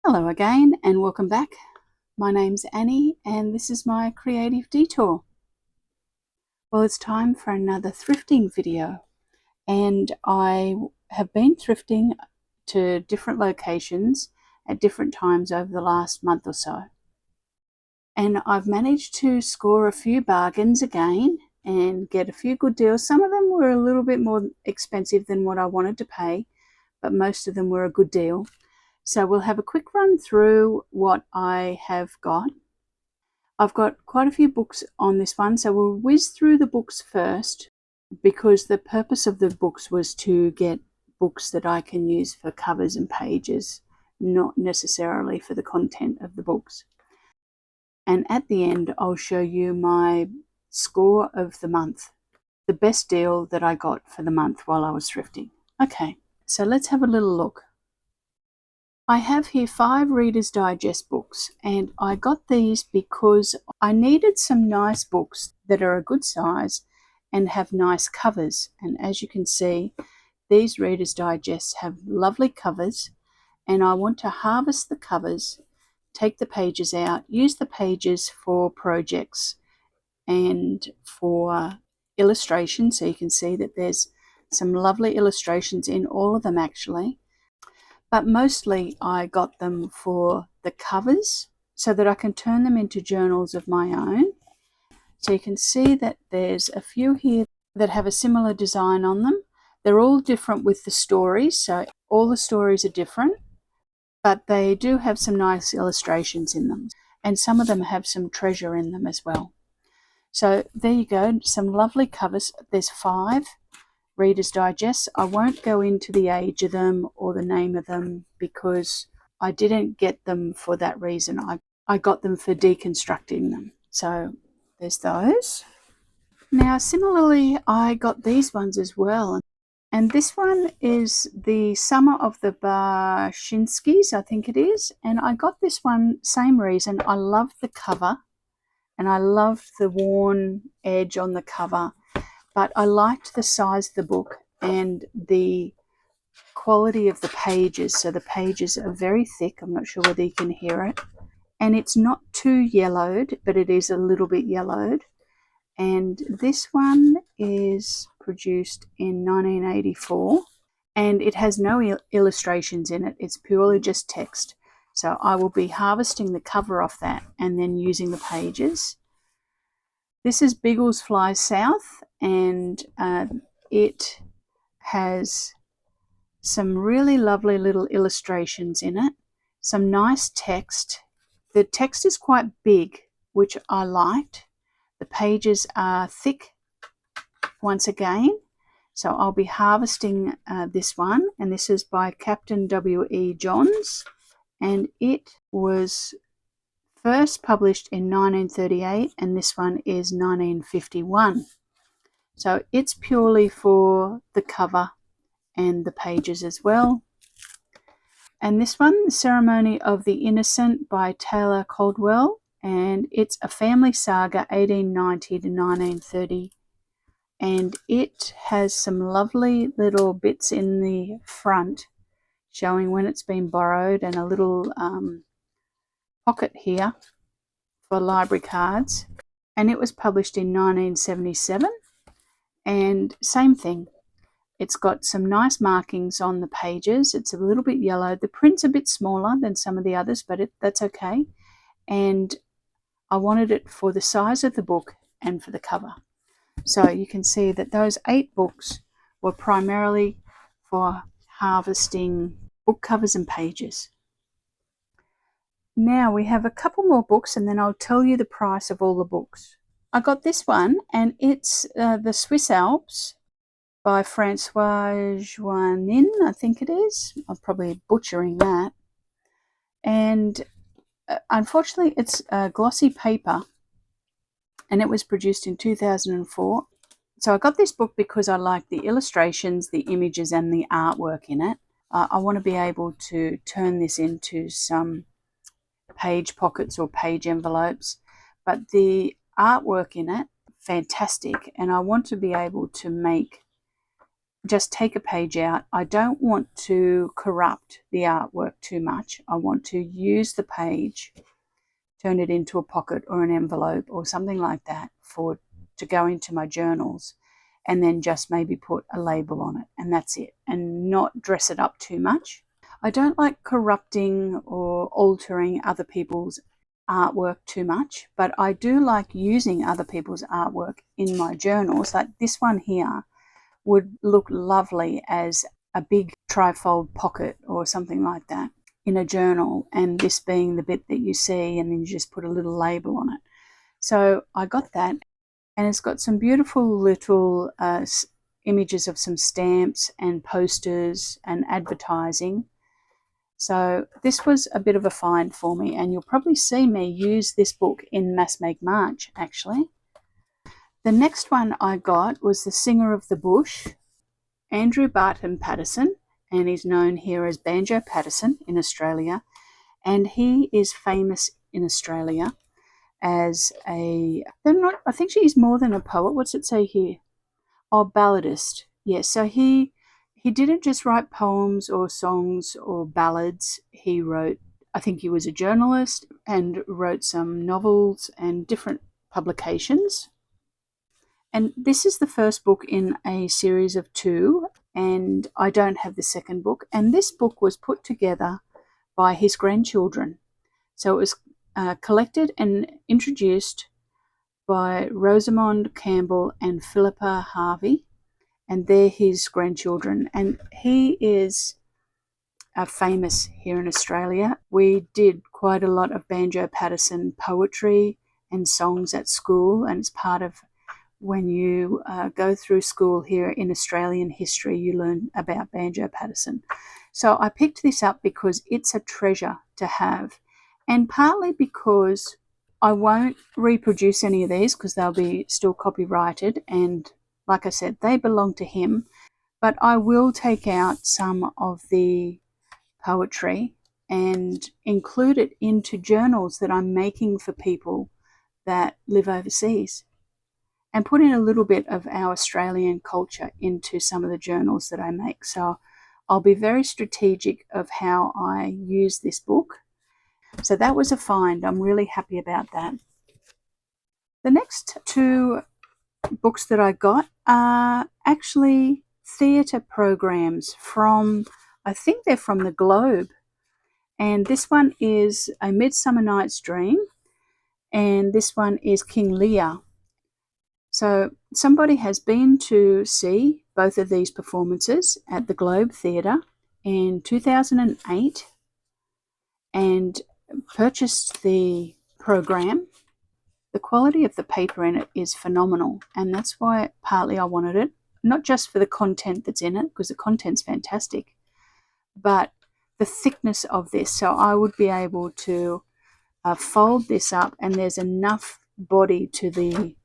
Hello again and welcome back. My name's Annie and this is my creative detour. Well, it's time for another thrifting video, and I have been thrifting to different locations at different times over the last month or so. And I've managed to score a few bargains again and get a few good deals. Some of them were a little bit more expensive than what I wanted to pay, but most of them were a good deal. So we'll have a quick run through what I have got. I've got quite a few books on this one, so we'll whiz through the books first, because the purpose of the books was to get books that I can use for covers and pages, not necessarily for the content of the books. And at the end, I'll show you my score of the month, the best deal that I got for the month while I was thrifting. Okay, so let's have a little look. I have here 5 Reader's Digest books, and I got these because I needed some nice books that are a good size and have nice covers. And as you can see, these Reader's Digests have lovely covers, and I want to harvest the covers, take the pages out, use the pages for projects and for illustrations. So you can see that there's some lovely illustrations in all of them actually. But mostly I got them for the covers so that I can turn them into journals of my own. So you can see that there's a few here that have a similar design on them. They're all different with the stories, so all the stories are different, but they do have some nice illustrations in them, and some of them have some treasure in them as well. So there you go, some lovely covers. There's 5 Reader's Digest. I won't go into the age of them or the name of them because I didn't get them for that reason. I got them for deconstructing them. So there's those. Now similarly, I got these ones as well. And this one is the Summer of the Barshinskis, I think it is. And I got this one, same reason. I loved the cover and I loved the worn edge on the cover. But I liked the size of the book and the quality of the pages. So the pages are very thick. I'm not sure whether you can hear it. And it's not too yellowed, but it is a little bit yellowed. And this one is produced in 1984. And it has no illustrations in it. It's purely just text. So I will be harvesting the cover off that and then using the pages. This is Biggles Flies South, and it has some really lovely little illustrations in it, some nice text. The text is quite big, which I liked. The pages are thick once again, so I'll be harvesting this one, and this is by Captain W.E. Johns, and it was first published in 1938, and this one is 1951. So it's purely for the cover and the pages as well. And this one, The Ceremony of the Innocent by Taylor Caldwell, and it's a family saga, 1890 to 1930. And it has some lovely little bits in the front showing when it's been borrowed, and a little pocket here for library cards. And it was published in 1977, and same thing, it's got some nice markings on the pages. It's a little bit yellow. The print's a bit smaller than some of the others, but that's okay. And I wanted it for the size of the book and for the cover. So you can see that those 8 books were primarily for harvesting book covers and pages. Now we have a couple more books, and then I'll tell you the price of all the books. I got this one, and it's The Swiss Alps by Francois Joannin, I think it is. I'm probably butchering that. And unfortunately, it's a glossy paper, and it was produced in 2004. So I got this book because I like the illustrations, the images, and the artwork in it. I want to be able to turn this into some page pockets or page envelopes, but the artwork in it, fantastic, and I want to be able to make just take a page out. I don't want to corrupt the artwork too much. I want to use the page, turn it into a pocket or an envelope or something like that to go into my journals, and then just maybe put a label on it, and that's it, and not dress it up too much. I don't like corrupting or altering other people's artwork too much, but I do like using other people's artwork in my journals. Like this one here would look lovely as a big trifold pocket or something like that in a journal, and this being the bit that you see, and then you just put a little label on it. So I got that, and it's got some beautiful little images of some stamps and posters and advertising. So this was a bit of a find for me, and you'll probably see me use this book in Mass Make March actually. The next one I got was The Singer of the Bush, Andrew Barton Patterson, and he's known here as Banjo Patterson in Australia, and he is famous in Australia as I think she's more than a poet. What's it say here? Oh, balladist. Yes, so he didn't just write poems or songs or ballads. He wrote, I think he was a journalist and wrote some novels and different publications. And this is the first book in a series of 2, and I don't have the second book. And this book was put together by his grandchildren. So it was collected and introduced by Rosamond Campbell and Philippa Harvey, and they're his grandchildren. And he is famous here in Australia. We did quite a lot of Banjo Patterson poetry and songs at school, and it's part of when you go through school here in Australian history, you learn about Banjo Patterson. So I picked this up because it's a treasure to have, and partly because I won't reproduce any of these because they'll be still copyrighted, and like I said, they belong to him, but I will take out some of the poetry and include it into journals that I'm making for people that live overseas, and put in a little bit of our Australian culture into some of the journals that I make. So I'll be very strategic of how I use this book. So that was a find. I'm really happy about that. The next 2 books that I got are actually theatre programs from, I think they're from the Globe. And this one is A Midsummer Night's Dream, and this one is King Lear. So somebody has been to see both of these performances at the Globe Theatre in 2008 and purchased the program. The quality of the paper in it is phenomenal, and that's why partly I wanted it, not just for the content that's in it, because the content's fantastic, but the thickness of this. So I would be able to fold this up, and there's enough body to the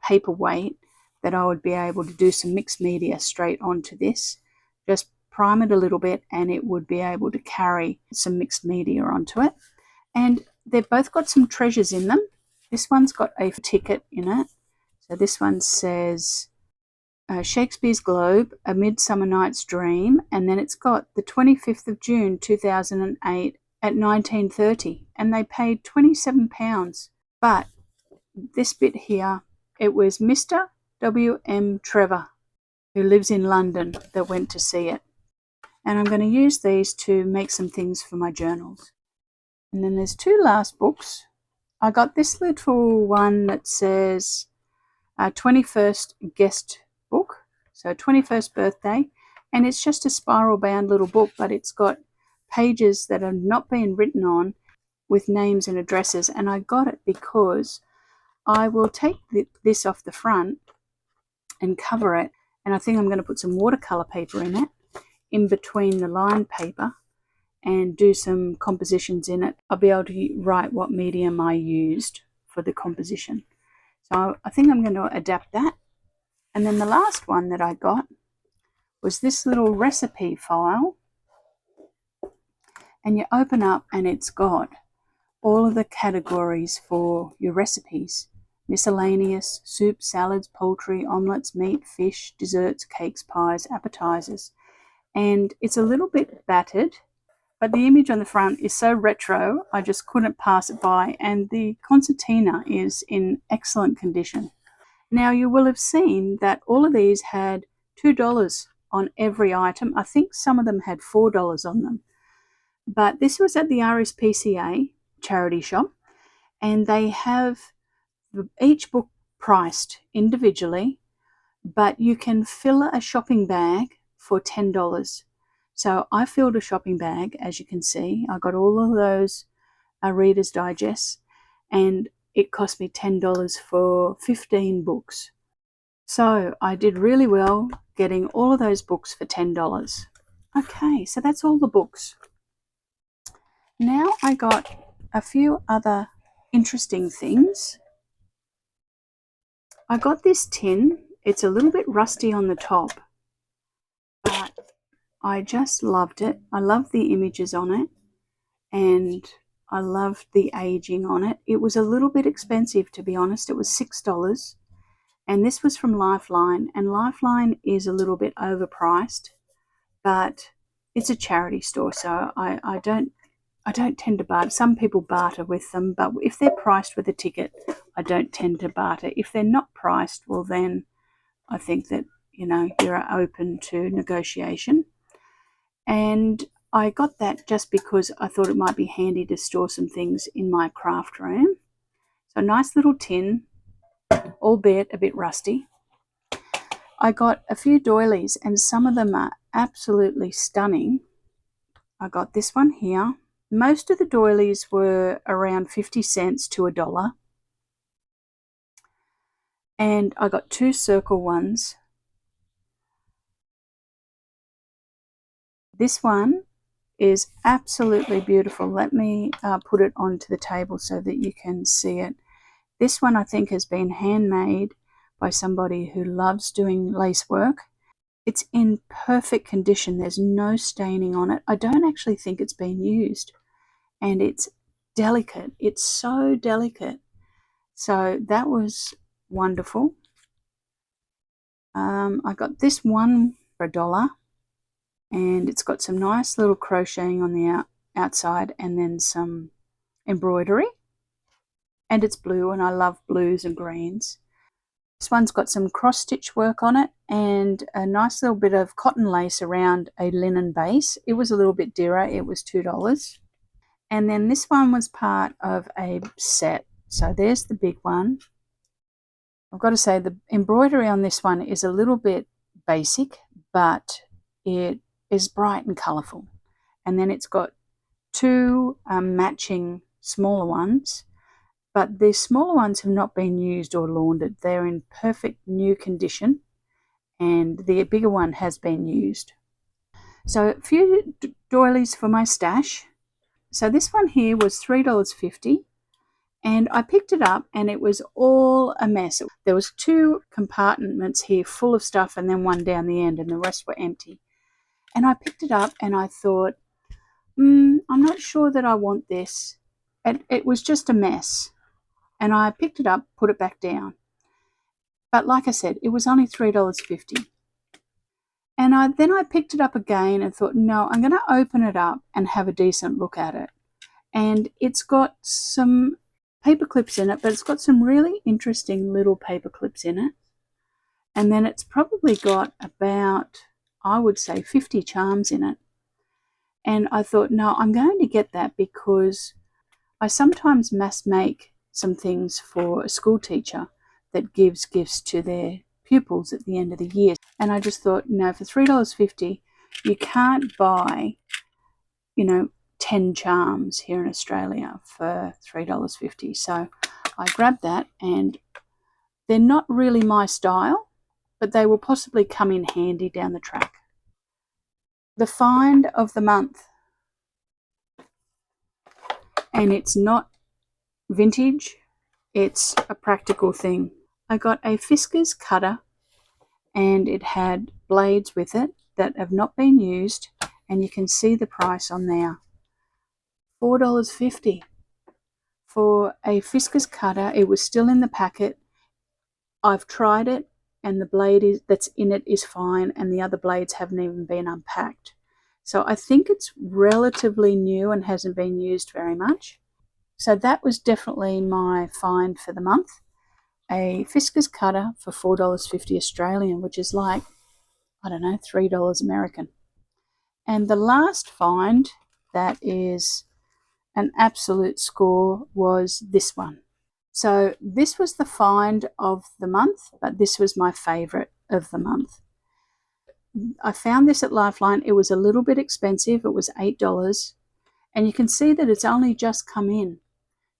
paperweight that I would be able to do some mixed media straight onto this, just prime it a little bit, and it would be able to carry some mixed media onto it. And they've both got some treasures in them. This one's got a ticket in it. So this one says Shakespeare's Globe, A Midsummer Night's Dream, and then it's got the 25th of June 2008 at 19:30, and they paid £27. But this bit here, it was Mr. W.M. Trevor, who lives in London, that went to see it. And I'm going to use these to make some things for my journals. And then there's 2 last books. I got this little one that says 21st Guest Book, so 21st birthday, and it's just a spiral bound little book, but it's got pages that are not being written on with names and addresses. And I got it because I will take this off the front and cover it, and I think I'm going to put some watercolor paper in it in between the lined paper and do some compositions in it. I'll be able to write what medium I used for the composition. So I think I'm going to adapt that. And then the last one that I got was this little recipe file, and you open up and it's got all of the categories for your recipes. miscellaneous, soup, salads, poultry, omelettes, meat, fish, desserts, cakes, pies, appetizers. And it's a little bit battered, but the image on the front is so retro, I just couldn't pass it by. And the concertina is in excellent condition. Now, you will have seen that all of these had $2 on every item. I think some of them had $4 on them. But this was at the RSPCA charity shop, and they have each book priced individually, but you can fill a shopping bag for $10. So I filled a shopping bag, as you can see. I got all of those Reader's Digests, and it cost me $10 for 15 books. So I did really well getting all of those books for $10. Okay, so that's all the books. Now I got a few other interesting things. I got this tin. It's a little bit rusty on the top, but I just loved it. I love the images on it, and I loved the aging on it. It was a little bit expensive, to be honest. It was $6, and this was from Lifeline, and Lifeline is a little bit overpriced, but it's a charity store, so I don't tend to barter. Some people barter with them, but if they're priced with a ticket, I don't tend to barter. If they're not priced, well then I think that, you're open to negotiation. And I got that just because I thought it might be handy to store some things in my craft room. So a nice little tin, albeit a bit rusty. I got a few doilies, and some of them are absolutely stunning. I got this one here. Most of the doilies were around 50 cents to $1. And I got two circle ones. This one is absolutely beautiful. Let me put it onto the table so that you can see it. This one I think has been handmade by somebody who loves doing lace work. It's in perfect condition. There's no staining on it. I don't actually think it's been used. And it's delicate. It's so delicate. So that was wonderful. I got this one for $1, and it's got some nice little crocheting on the outside, and then some embroidery, and it's blue, and I love blues and greens. This one's got some cross stitch work on it and a nice little bit of cotton lace around a linen base. It was a little bit dearer. It was $2. And then this one was part of a set. So there's the big one. I've got to say the embroidery on this one is a little bit basic, but it is bright and colourful. And then it's got two matching smaller ones, but the smaller ones have not been used or laundered. They're in perfect new condition, and the bigger one has been used. So a few doilies for my stash. So this one here was $3.50. And I picked it up, and it was all a mess. There was two compartments here full of stuff, and then one down the end, and the rest were empty. And I picked it up, and I thought, I'm not sure that I want this. It was just a mess. And I picked it up, put it back down. But like I said, it was only $3.50. And then I picked it up again and thought, no, I'm going to open it up and have a decent look at it. And it's got some paper clips in it, but it's got some really interesting little paper clips in it. And then it's probably got about, I would say, 50 charms in it. And I thought, no, I'm going to get that because I sometimes mass make some things for a school teacher that gives gifts to their pupils at the end of the year. And I just thought, no, for $3.50, you can't buy, 10 charms here in Australia for $3.50. So I grabbed that, and they're not really my style, but they will possibly come in handy down the track. The find of the month, and it's not vintage, it's a practical thing. I got a Fiskars cutter, and it had blades with it that have not been used, and you can see the price on there. $4.50 for a Fisker's cutter. It was still in the packet. I've tried it, and the blade that's in it is fine, and the other blades haven't even been unpacked. So I think it's relatively new and hasn't been used very much. So that was definitely my find for the month. A Fisker's cutter for $4.50 Australian, which is like, I don't know, $3 American. And the last find that is an absolute score was this one. So this was the find of the month, but this was my favorite of the month. I found this at Lifeline. It was a little bit expensive. It was $8. And you can see that it's only just come in.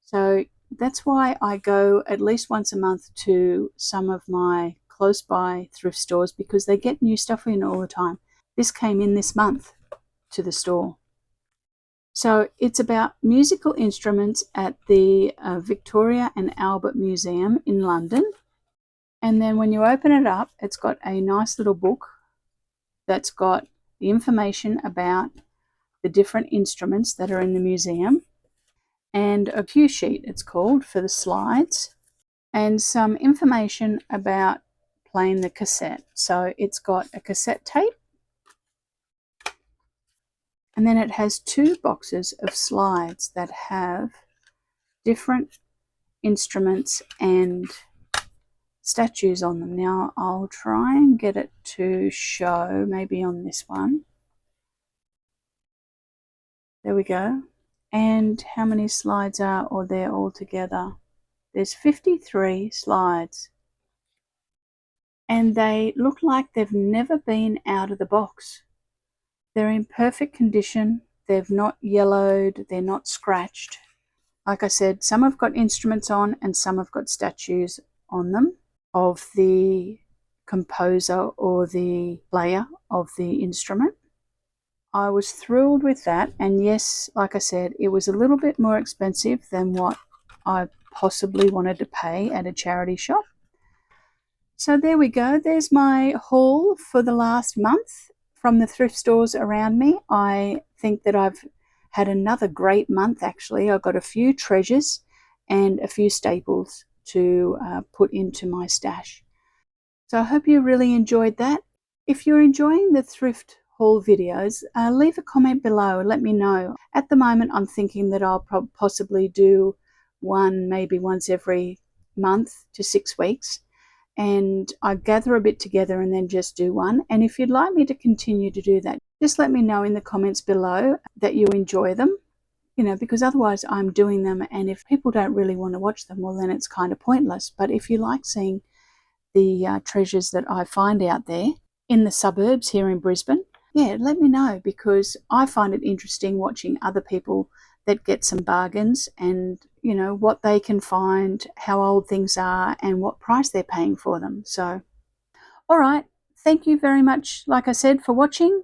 So that's why I go at least once a month to some of my close by thrift stores, because they get new stuff in all the time. This came in this month to the store. So it's about musical instruments at the Victoria and Albert Museum in London. And then when you open it up, it's got a nice little book that's got the information about the different instruments that are in the museum, and a cue sheet, it's called, for the slides, and some information about playing the cassette. So it's got a cassette tape, and then it has 2 boxes of slides that have different instruments and statues on them. Now I'll try and get it to show, maybe on this one. There we go. And how many slides are there altogether? There's 53 slides. And they look like they've never been out of the box. They're in perfect condition. They've not yellowed. They're not scratched. Like I said, some have got instruments on and some have got statues on them of the composer or the player of the instrument. I was thrilled with that, and yes, like I said, it was a little bit more expensive than what I possibly wanted to pay at a charity shop. So there we go. There's my haul for the last month from the thrift stores around me. I think that I've had another great month, actually. I got a few treasures and a few staples to put into my stash. So I hope you really enjoyed that. If you're enjoying the thrift haul videos, leave a comment below and let me know. At the moment, I'm thinking that I'll possibly do one maybe once every month to 6 weeks. And I gather a bit together and then just do one. And if you'd like me to continue to do that, just let me know in the comments below that you enjoy them, because otherwise I'm doing them, and if people don't really want to watch them, well, then it's kind of pointless. But if you like seeing the treasures that I find out there in the suburbs here in Brisbane, yeah, let me know, because I find it interesting watching other people that get some bargains and what they can find, how old things are, and what price they're paying for them. So all right, thank you very much, like I said, for watching.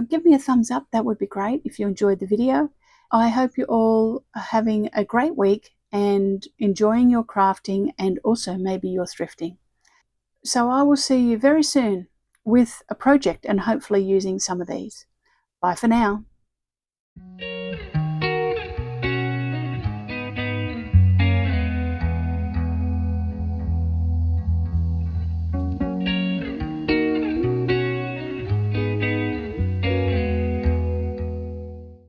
Give me a thumbs up. That would be great if you enjoyed the video. I hope you all are having a great week and enjoying your crafting and also maybe your thrifting. So I will see you very soon with a project and hopefully using some of these. Bye for now.